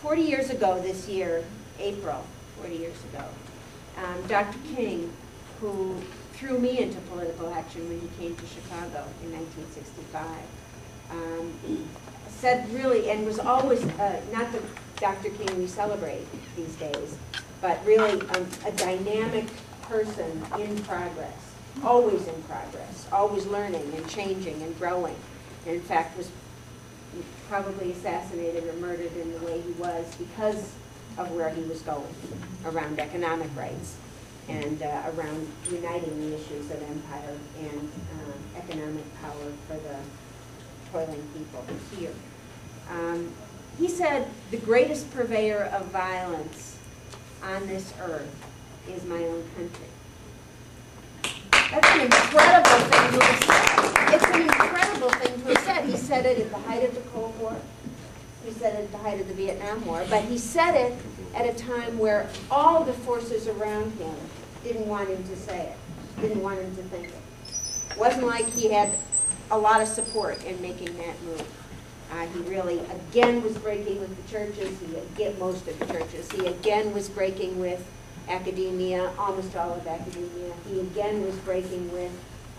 40 years ago this year, April, 40 years ago, Dr. King, who threw me into political action when he came to Chicago in 1965, said really, and was always, not the Dr. King we celebrate these days, but really a dynamic person in progress, always in progress, always learning and changing and growing. And in fact, was probably assassinated or murdered in the way he was because of where he was going around economic rights and around uniting the issues of empire and economic power for the toiling people here. He said, the greatest purveyor of violence on this earth is my own country. That's an incredible thing to have said. It's an incredible thing to have said. He said it at the height of the Cold War. He said it at the height of the Vietnam War. But he said it at a time where all the forces around him didn't want him to say it, didn't want him to think it. It wasn't like he had a lot of support in making that move. He really, again, was breaking with the churches. Most of the churches. He again was breaking with academia, almost all of academia. He again was breaking with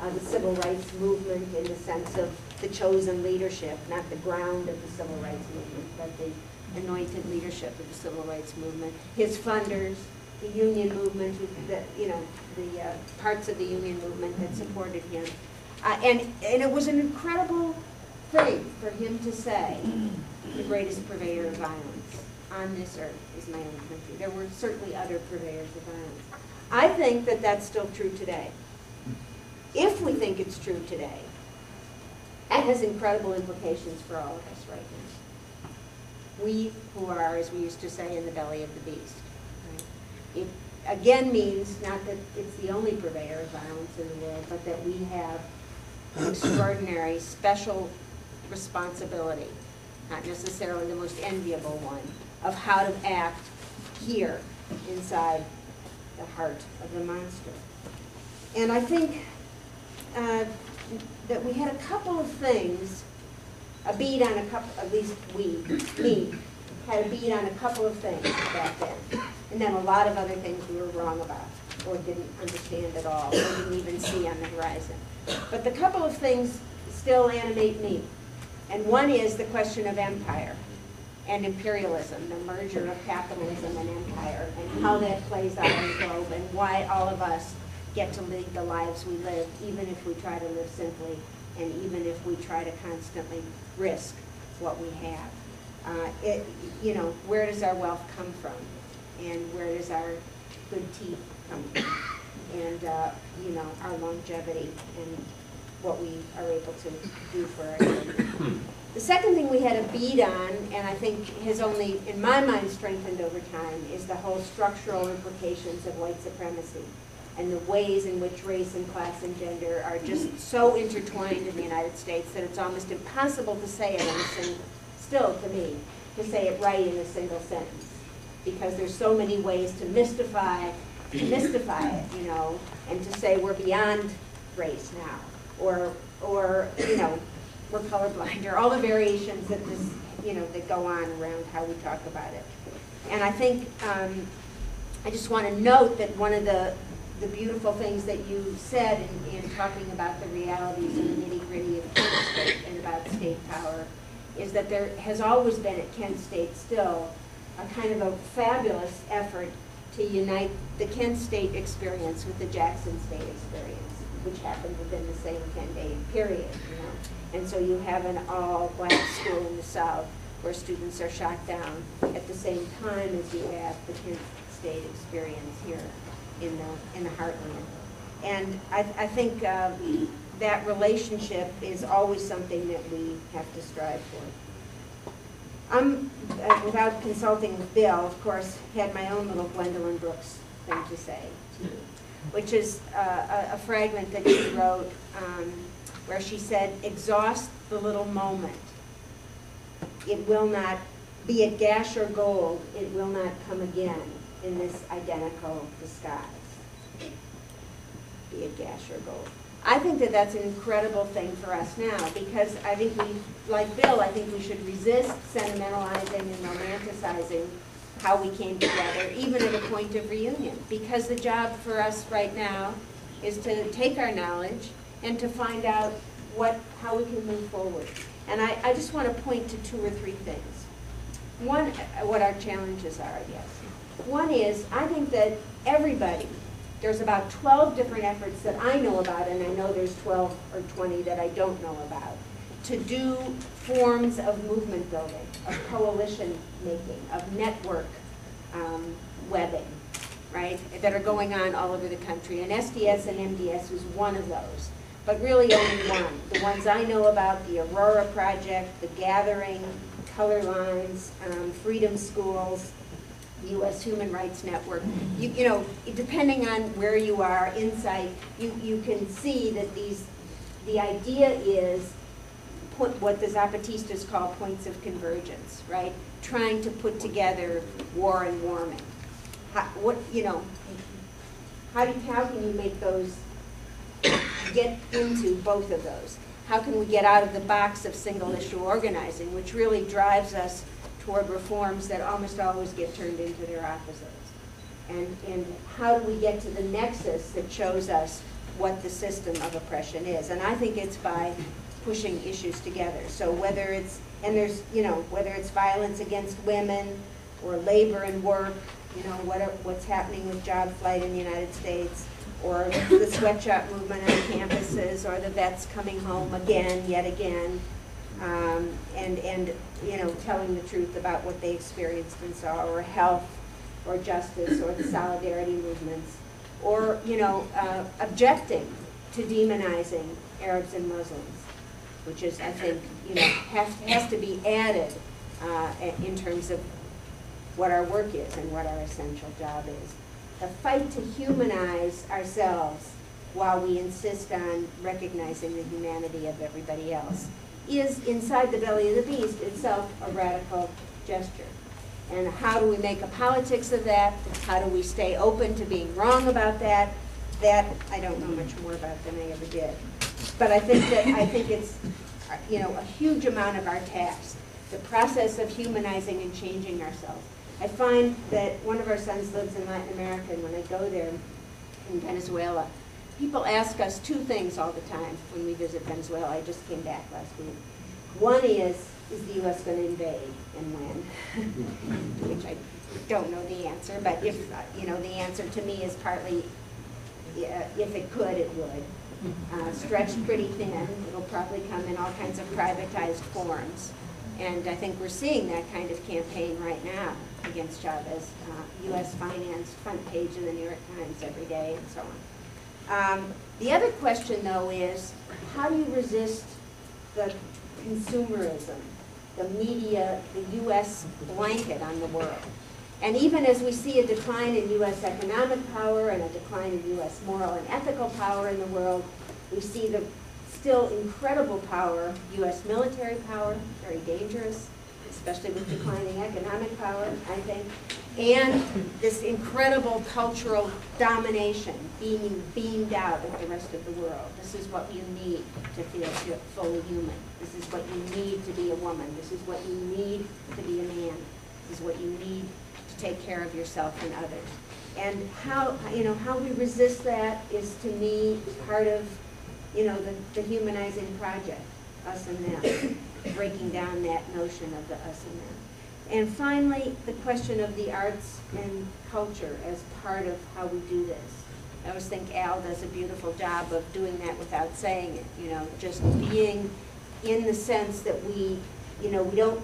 the civil rights movement in the sense of the chosen leadership, not the ground of the civil rights movement, but the anointed leadership of the civil rights movement. His funders, the union movement, the parts of the union movement that supported him. And it was an incredible thing for him to say, the greatest purveyor of violence on this earth is my own country. There were certainly other purveyors of violence. I think that that's still true today. If we think it's true today, that has incredible implications for all of us right now. We who are, as we used to say, in the belly of the beast. Right? It again means not that it's the only purveyor of violence in the world, but that we have an extraordinary, special responsibility, not necessarily the most enviable one, of how to act here inside the heart of the monster. And I think that we had a couple of things, a beat on a couple, at least me, had a beat on a couple of things back then. And then a lot of other things we were wrong about, or didn't understand at all, or didn't even see on the horizon. But the couple of things still animate me. And one is the question of empire and imperialism, the merger of capitalism and empire, and how that plays out on the globe, and why all of us get to lead the lives we live, even if we try to live simply, and even if we try to constantly risk what we have. Where does our wealth come from? And where does our good teeth come from? And, our longevity and what we are able to do for our children. The second thing we had a beat on, and I think has only, in my mind, strengthened over time, is the whole structural implications of white supremacy and the ways in which race and class and gender are just so intertwined in the United States that it's almost impossible to say it still to me, to say it right in a single sentence, because there's so many ways to mystify it, and to say we're beyond race now, or we're colorblind, or all the variations that that go on around how we talk about it. And I think I just want to note that one of the beautiful things that you said in talking about the realities and the nitty-gritty of Kent State and about state power is that there has always been at Kent State still a kind of a fabulous effort to unite the Kent State experience with the Jackson State experience, which happened within the same 10-day period, And so you have an all-black school in the South where students are shot down at the same time as you have the Kent State experience here in the heartland. And I think that relationship is always something that we have to strive for. I'm, without consulting with Bill, of course, had my own little Gwendolyn Brooks thing to say to you, which is a fragment that she wrote where she said, "Exhaust the little moment. It will not, be it gash or gold, it will not come again in this identical disguise." Be it gash or gold. I think that that's an incredible thing for us now, because I think we, like Bill, I think we should resist sentimentalizing and romanticizing how we came together, even at a point of reunion. Because the job for us right now is to take our knowledge and to find out how we can move forward. And I just want to point to 2 or 3 things. One, what our challenges are, I guess. One is, I think that everybody, there's about 12 different efforts that I know about, and I know there's 12 or 20 that I don't know about, to do forms of movement building, of coalition making, of network webbing, right, that are going on all over the country. And SDS and MDS is one of those, but really only one. The ones I know about, the Aurora Project, the Gathering, Color Lines, Freedom Schools, U.S. Human Rights Network. You know, depending on where you are, Insight, you can see that the idea is what the Zapatistas call points of convergence, right? Trying to put together war and warming. How can you make those, get into both of those? How can we get out of the box of single issue organizing, which really drives us toward reforms that almost always get turned into their opposites? And how do we get to the nexus that shows us what the system of oppression is? And I think it's by pushing issues together. So whether it's, whether it's violence against women or labor and work, what's happening with job flight in the United States, or the sweatshop movement on campuses, or the vets coming home yet again, and telling the truth about what they experienced and saw, or health, or justice, or the solidarity movements, or objecting to demonizing Arabs and Muslims, which is, I think, has to be added in terms of what our work is and what our essential job is. The fight to humanize ourselves while we insist on recognizing the humanity of everybody else is, inside the belly of the beast, itself a radical gesture. And how do we make a politics of that? How do we stay open to being wrong about that? That I don't know much more about than I ever did. But I think it's a huge amount of our task, the process of humanizing and changing ourselves. I find that one of our sons lives in Latin America, and when I go there in Venezuela, people ask us 2 things all the time when we visit Venezuela. I just came back last week. One is the U.S. going to invade, and when? Which I don't know the answer, but if, the answer to me is partly, if it could, it would. Stretched pretty thin. It'll probably come in all kinds of privatized forms. And I think we're seeing that kind of campaign right now against Chavez. U.S. finance, front page of the New York Times every day, and so on. The other question, though, is how do you resist the consumerism, the media, the U.S. blanket on the world? And even as we see a decline in U.S. economic power and a decline in U.S. moral and ethical power in the world, we see the still incredible power, U.S. military power, very dangerous, especially with declining economic power, I think, and this incredible cultural domination being beamed out at the rest of the world. This is what you need to feel fully human. This is what you need to be a woman. This is what you need to be a man. This is what you need to take care of yourself and others. And how we resist that is, to me, part of the humanizing project, us and them, breaking down that notion of the us and them. And finally, the question of the arts and culture as part of how we do this. I always think Al does a beautiful job of doing that without saying it, just being in the sense that we don't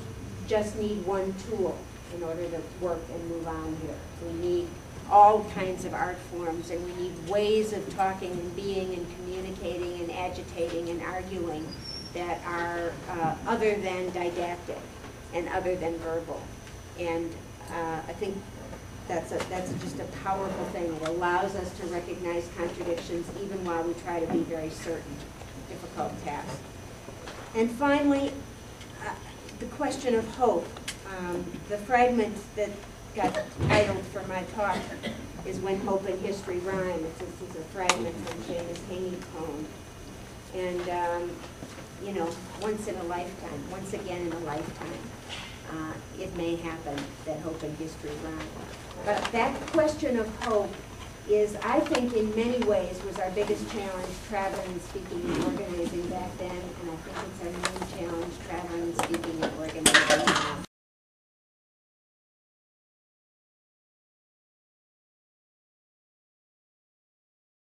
just need one tool in order to work and move on here. We need all kinds of art forms, and we need ways of talking and being and communicating and agitating and arguing that are other than didactic and other than verbal. And I think that's just a powerful thing. It allows us to recognize contradictions even while we try to be very certain. Difficult task. And finally, the question of hope. The fragment that got titled for my talk is When Hope and History Rhyme. It's a fragment from Seamus Heaney's poem. And, you know, once in a lifetime, once again in a lifetime, it may happen that hope and history rhyme. But that question of hope is, I think, in many ways, was our biggest challenge, traveling and speaking and organizing back then, and I think it's our main challenge, traveling and speaking and organizing